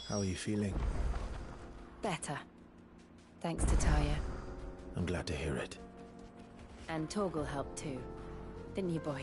How are you feeling? Better. Thanks to Taya. I'm glad to hear it. And Torgal helped too. Didn't you, boy?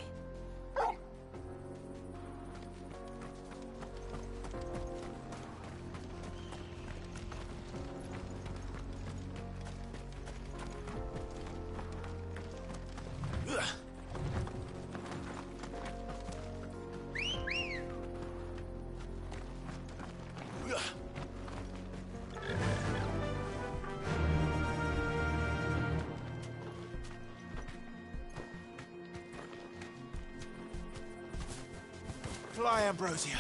Fly, Ambrosia.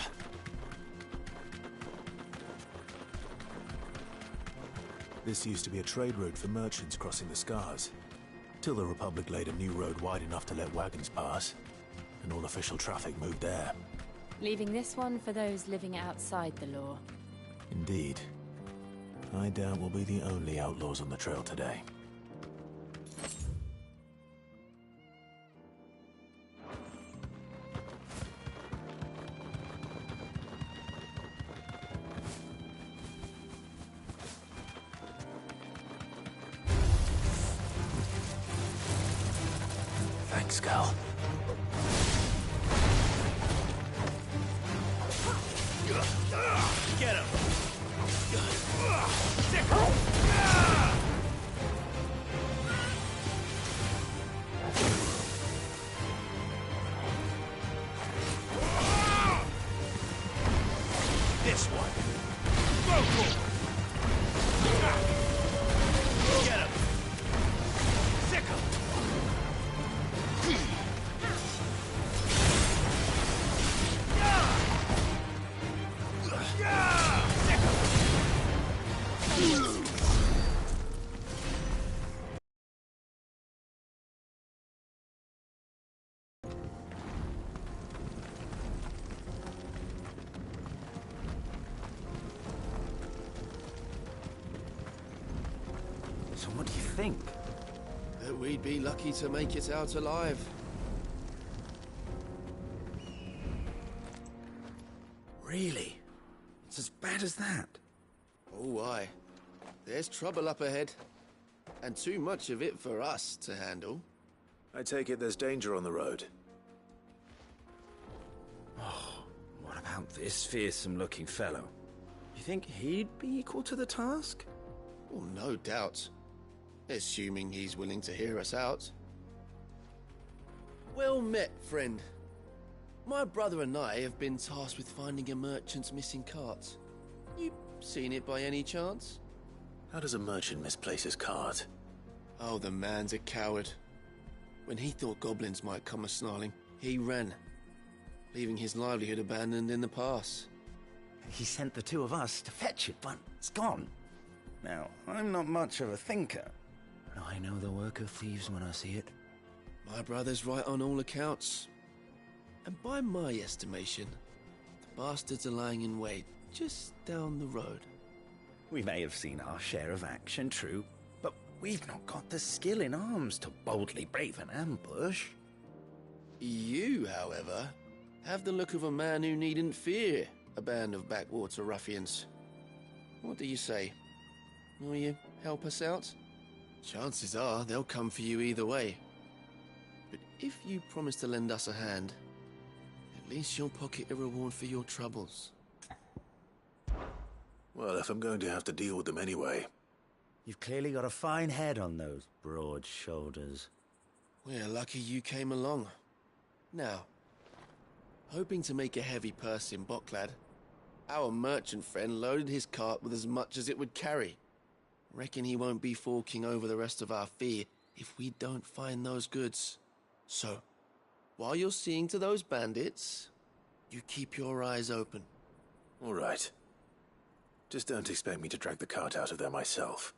This used to be a trade route for merchants crossing the Scars, till the Republic laid a new road wide enough to let wagons pass, and all official traffic moved there. Leaving this one for those living outside the law. Indeed. I doubt we'll be the only outlaws on the trail today. Thanks, Cal. Get him! This one. Go for it. Get him. Sick him. So what do you think? That we'd be lucky to make it out alive. Really? It's as bad as that? Oh, aye. There's trouble up ahead. And too much of it for us to handle. I take it there's danger on the road. Oh, what about this fearsome-looking fellow? You think he'd be equal to the task? Oh, no doubt. Assuming he's willing to hear us out. Well met, friend. My brother and I have been tasked with finding a merchant's missing cart. You seen it by any chance? How does a merchant misplace his cart? Oh, the man's a coward. When he thought goblins might come a-snarling, he ran, leaving his livelihood abandoned in the pass. He sent the two of us to fetch it, but it's gone. Now, I'm not much of a thinker, but I know the work of thieves when I see it. My brother's right on all accounts. And by my estimation, the bastards are lying in wait just down the road. We may have seen our share of action, true, but we've not got the skill in arms to boldly brave an ambush. You, however, have the look of a man who needn't fear a band of backwater ruffians. What do you say? Will you help us out? Chances are they'll come for you either way. But if you promise to lend us a hand, at least you'll pocket a reward for your troubles. Well, if I'm going to have to deal with them anyway. You've clearly got a fine head on those broad shoulders. We're lucky you came along. Now, hoping to make a heavy purse in Boklad, our merchant friend loaded his cart with as much as it would carry. Reckon he won't be forking over the rest of our fee if we don't find those goods. So, while you're seeing to those bandits, you keep your eyes open. All right. Just don't expect me to drag the cart out of there myself.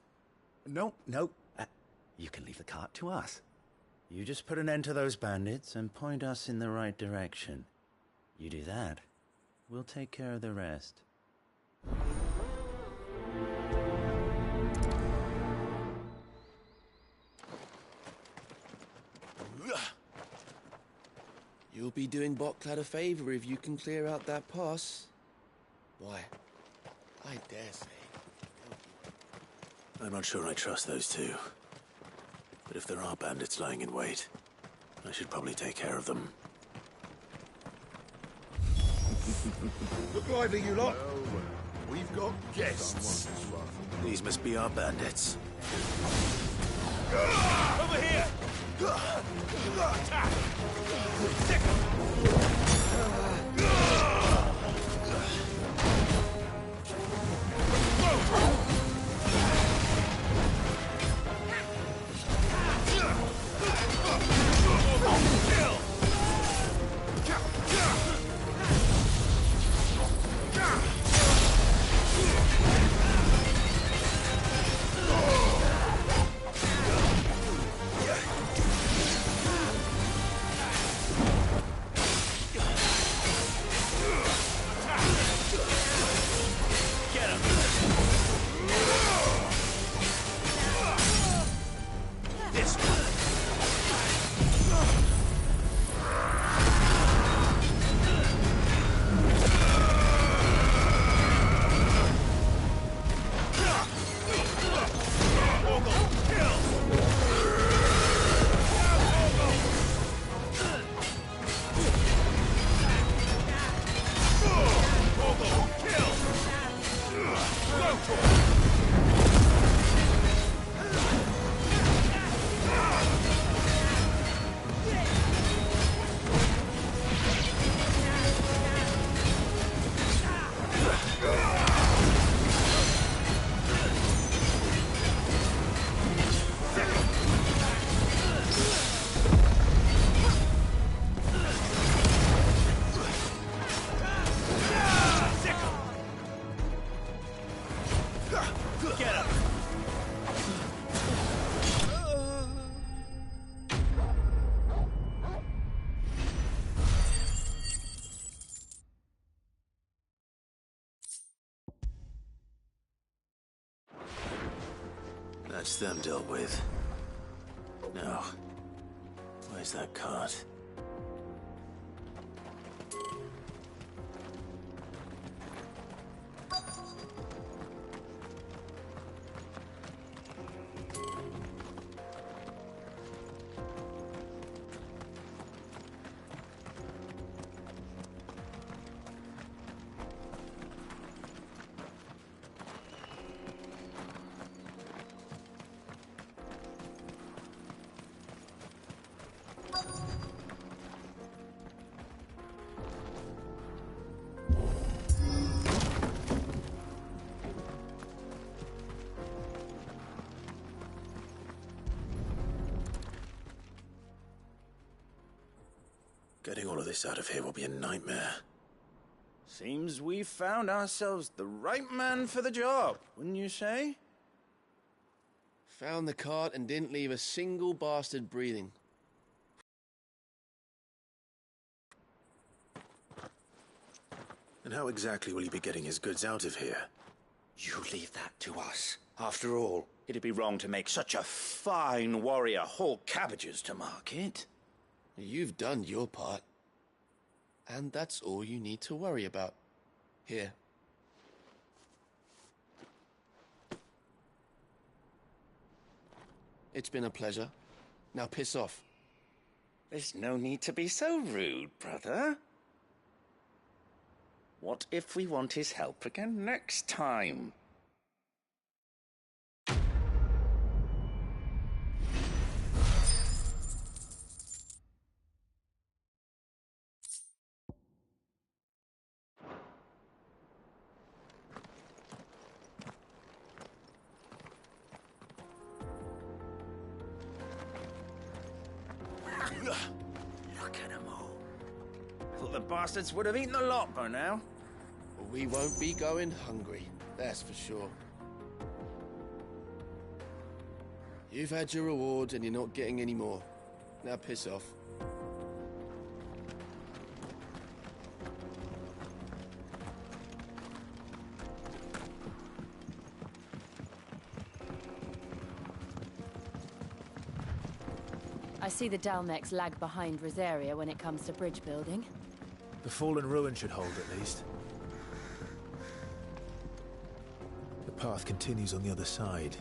No. You can leave the cart to us. You just put an end to those bandits and point us in the right direction. You do that, we'll take care of the rest. You'll be doing Boklad a favor if you can clear out that pass. Why, I dare say. I'm not sure I trust those two. But if there are bandits lying in wait, I should probably take care of them. Look lively, you lot. We've got guests. These must be our bandits. Over here! Attack! Sick 'em! That's them dealt with. Now, where's that cart? Getting all of this out of here will be a nightmare. Seems we've found ourselves the right man for the job, wouldn't you say? Found the cart and didn't leave a single bastard breathing. And how exactly will he be getting his goods out of here? You leave that to us. After all, it'd be wrong to make such a fine warrior haul cabbages to market. You've done your part. And that's all you need to worry about. Here. It's been a pleasure. Now piss off. There's no need to be so rude, brother. What if we want his help again next time? Look at them all. I thought the bastards would have eaten the lot by now. We won't be going hungry, that's for sure. You've had your rewards and you're not getting any more. Now piss off. I see the Dalmex lag behind Rosaria when it comes to bridge building. The fallen ruin should hold at least. path continues on the other side.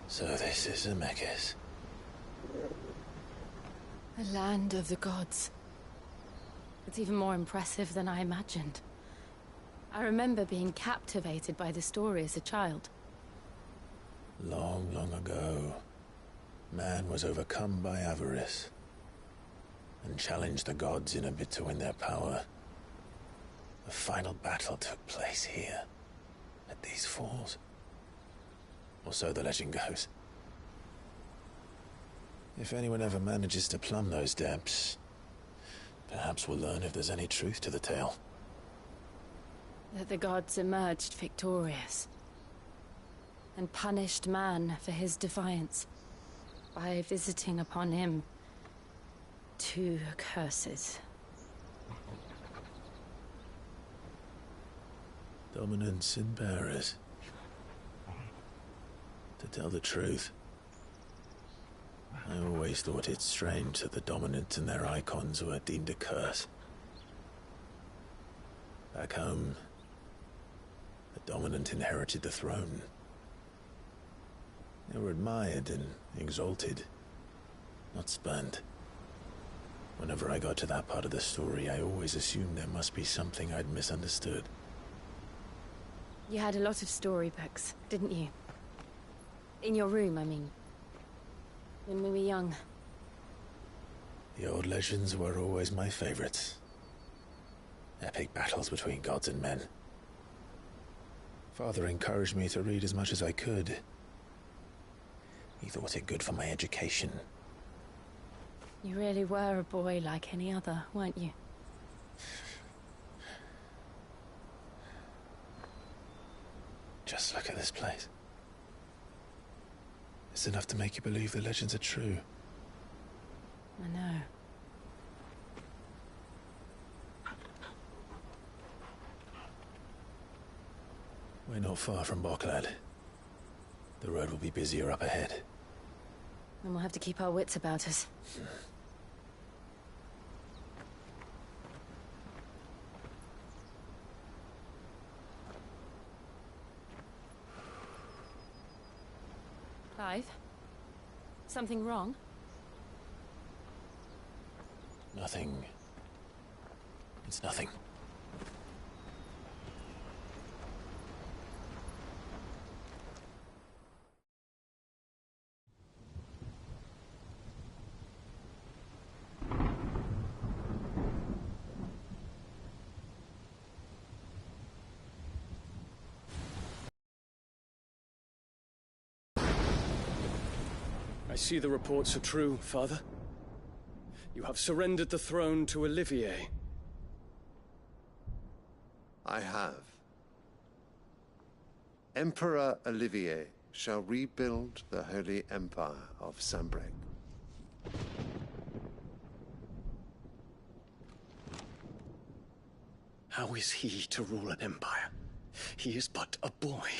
So this is Zemeckis. A land of the gods. It's even more impressive than I imagined. I remember being captivated by the story as a child. Long, long ago, man was overcome by avarice and challenged the gods in a bid to win their power. The final battle took place here, at these falls. Or so the legend goes. If anyone ever manages to plumb those depths, perhaps we'll learn if there's any truth to the tale. That the gods emerged victorious and punished man for his defiance by visiting upon him 2 curses. Dominance and bearers. To tell the truth, I always thought it strange that the dominant and their icons were deemed a curse. Back home, the dominant inherited the throne. They were admired and exalted, not spurned. Whenever I got to that part of the story, I always assumed there must be something I'd misunderstood. You had a lot of storybooks, didn't you? In your room, I mean. When we were young. The old legends were always my favorites. Epic battles between gods and men. Father encouraged me to read as much as I could. He thought it good for my education. You really were a boy like any other, weren't you? Just look at this place. It's enough to make you believe the legends are true. I know. We're not far from Boklad. The road will be busier up ahead. And we'll have to keep our wits about us. Clive? Something wrong? Nothing. It's nothing. I see the reports are true, Father. You have surrendered the throne to Olivier. I have. Emperor Olivier shall rebuild the Holy Empire of Sanbreque. How is he to rule an empire? He is but a boy.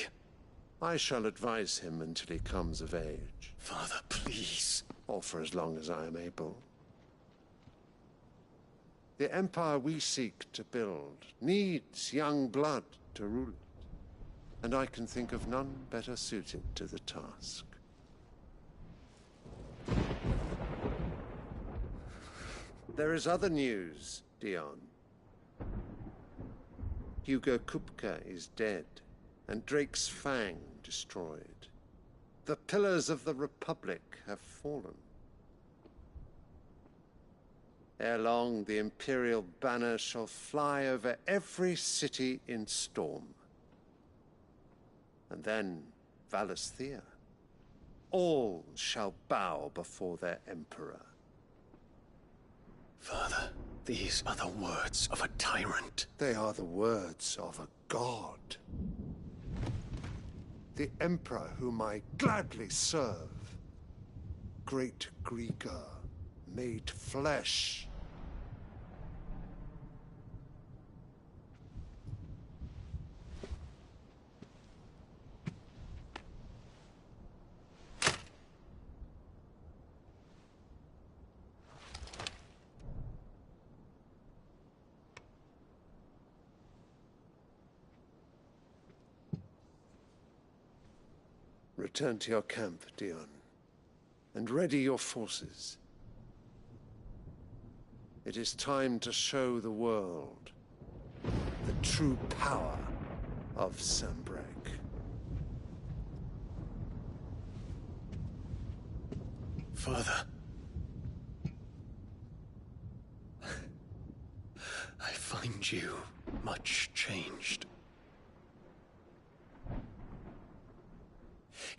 I shall advise him until he comes of age. Father, please. Or for as long as I am able. The empire we seek to build needs young blood to rule it. And I can think of none better suited to the task. There is other news, Dion. Hugo Kupka is dead, and Drake's Fang destroyed. The pillars of the Republic have fallen. Ere long, the Imperial banner shall fly over every city in Storm. And then Valisthea. All shall bow before their Emperor. Father, these are the words of a tyrant. They are the words of a god. The Emperor whom I gladly serve. Great Grieger, made flesh. Return to your camp, Dion, and ready your forces. It is time to show the world the true power of Sanbreque. Father. I find you much changed.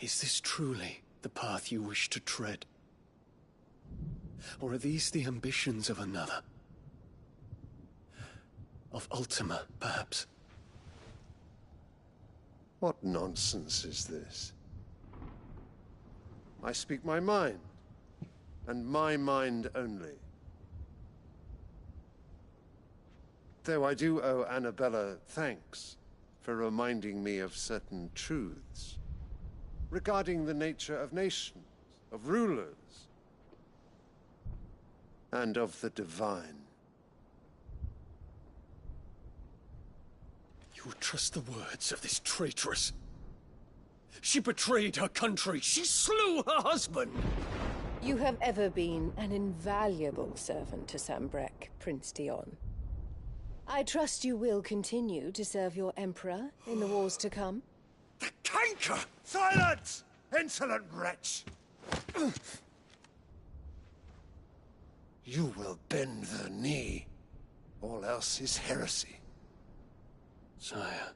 Is this truly the path you wish to tread? Or are these the ambitions of another? Of Ultima, perhaps? What nonsense is this? I speak my mind, and my mind only. Though I do owe Annabella thanks for reminding me of certain truths regarding the nature of nations, of rulers, and of the divine. You would trust the words of this traitress? She betrayed her country. She slew her husband. You have ever been an invaluable servant to Sanbreque, Prince Dion. I trust you will continue to serve your Emperor in the wars to come. The canker! Silence! Insolent wretch! You will bend the knee. All else is heresy. Sire,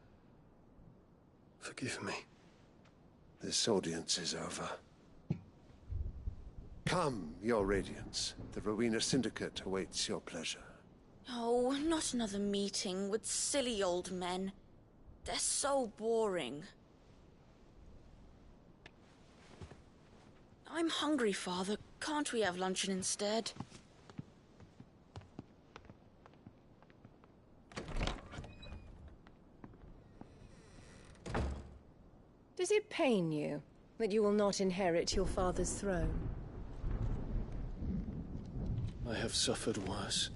forgive me. This audience is over. Come, your Radiance. The Rowena Syndicate awaits your pleasure. Oh, not another meeting with silly old men. They're so boring. I'm hungry, Father. Can't we have luncheon instead? Does it pain you that you will not inherit your father's throne? I have suffered worse.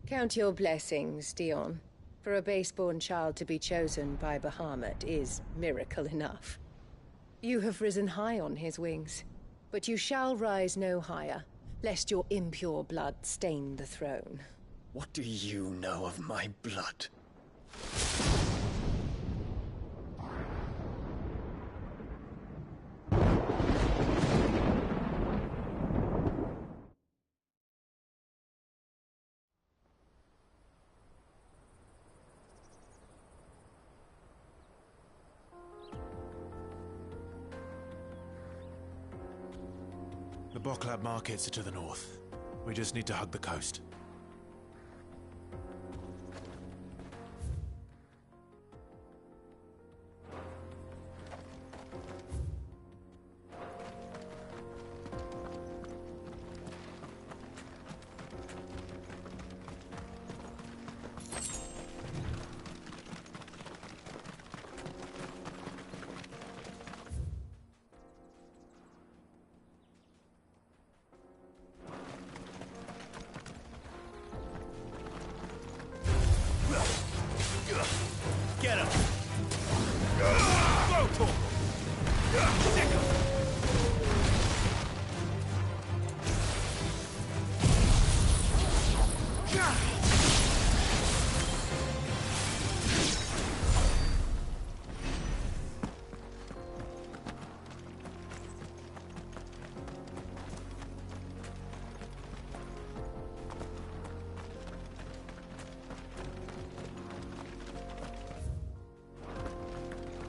Count your blessings, Dion. For a base-born child to be chosen by Bahamut is miracle enough. You have risen high on his wings, but you shall rise no higher, lest your impure blood stain the throne. What do you know of my blood? The Boklab markets are to the north. We just need to hug the coast.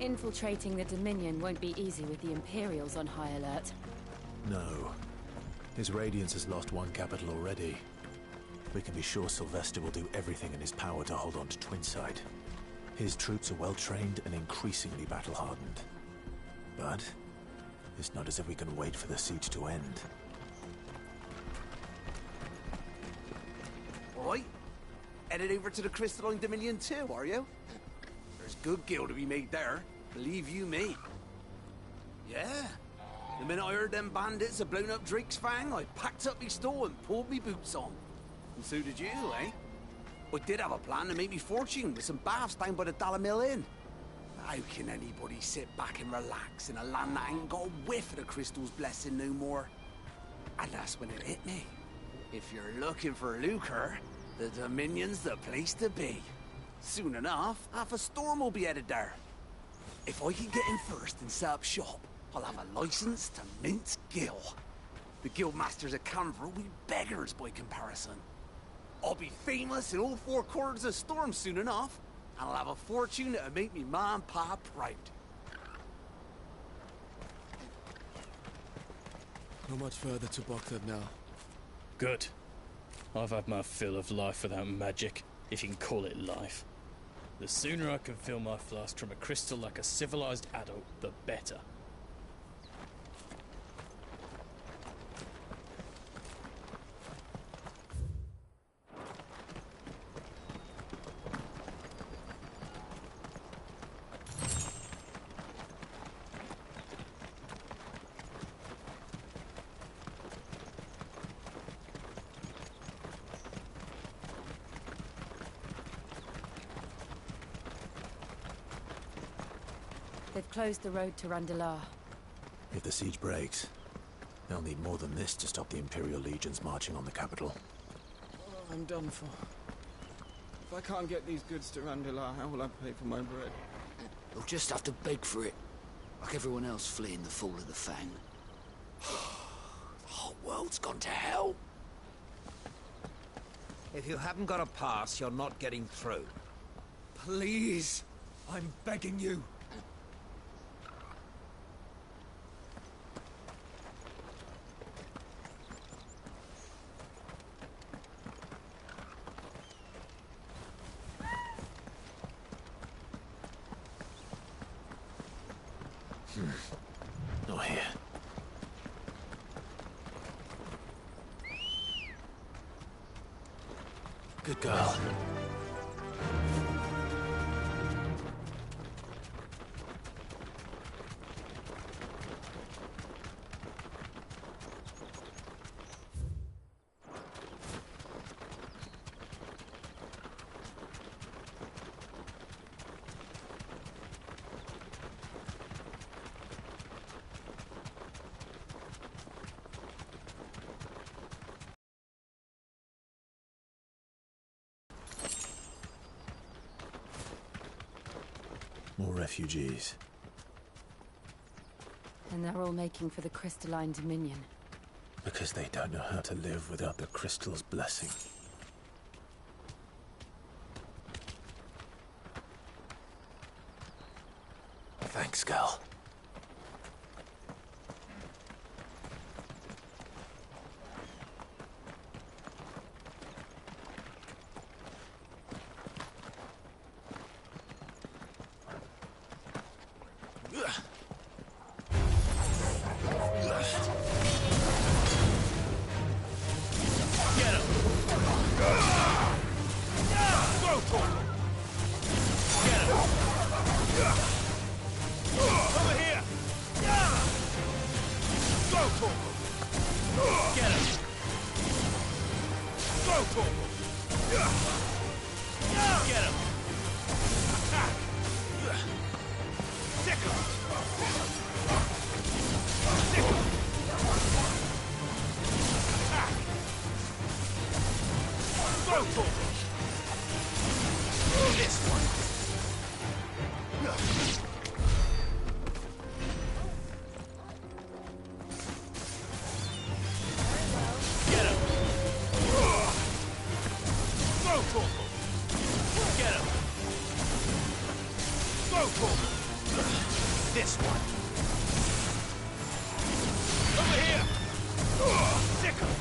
Infiltrating the Dominion won't be easy with the Imperials on high alert. No. His Radiance has lost one capital already. We can be sure Sylvester will do everything in his power to hold on to Twinside. His troops are well-trained and increasingly battle-hardened. But it's not as if we can wait for the siege to end. Alright. Headed over to the Crystalline Dominion too, are you? There's good gil to be made there, believe you me. Yeah. The minute I heard them bandits had blown up Drake's Fang, I packed up me store and pulled me boots on. And so did you, eh? I did have a plan to make me fortune with some baths down by the Dalamil Inn. How can anybody sit back and relax in a land that ain't got a whiff of the crystal's blessing no more? And that's when it hit me. If you're looking for lucre, the Dominion's the place to be. Soon enough, half a storm will be headed there. If I can get in first and set up shop, I'll have a license to mince gil. The guildmasters of Canver will be beggars by comparison. I'll be famous in all four corners of Storm soon enough, and I'll have a fortune that'll make me ma and pa proud. Not much further to Baghdad now. Good. I've had my fill of life without magic, if you can call it life. The sooner I can fill my flask from a crystal like a civilized adult, the better. They've closed the road to Randalar. If the siege breaks, they'll need more than this to stop the Imperial legions marching on the capital. Oh, I'm done for. If I can't get these goods to Randalar, how will I pay for my bread? You'll just have to beg for it, like everyone else fleeing the fall of the Fang. The whole world's gone to hell. If you haven't got a pass, you're not getting through. Please! I'm begging you! Not here. Good girl. More refugees. And they're all making for the Crystalline Dominion. Because they don't know how to live without the crystal's blessing. Thanks, girl. Come This one. Get him! Go for him! Get him! Go for him! This one. Over here! Sick him!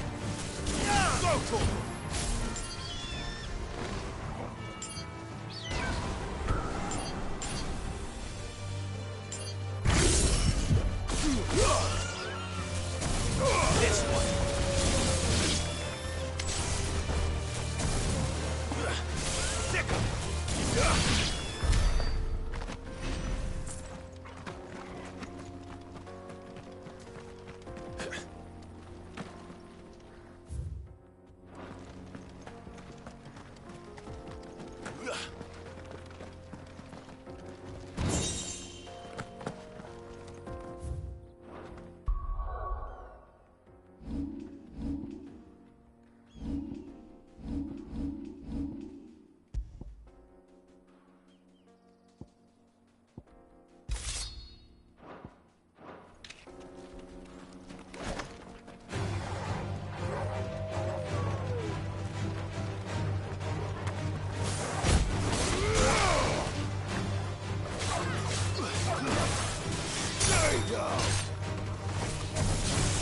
Go for him! This one. Sick him!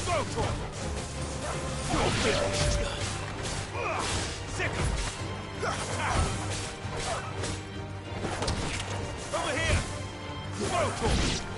Go for him! You're finished! Sick him! Over here! Go for him!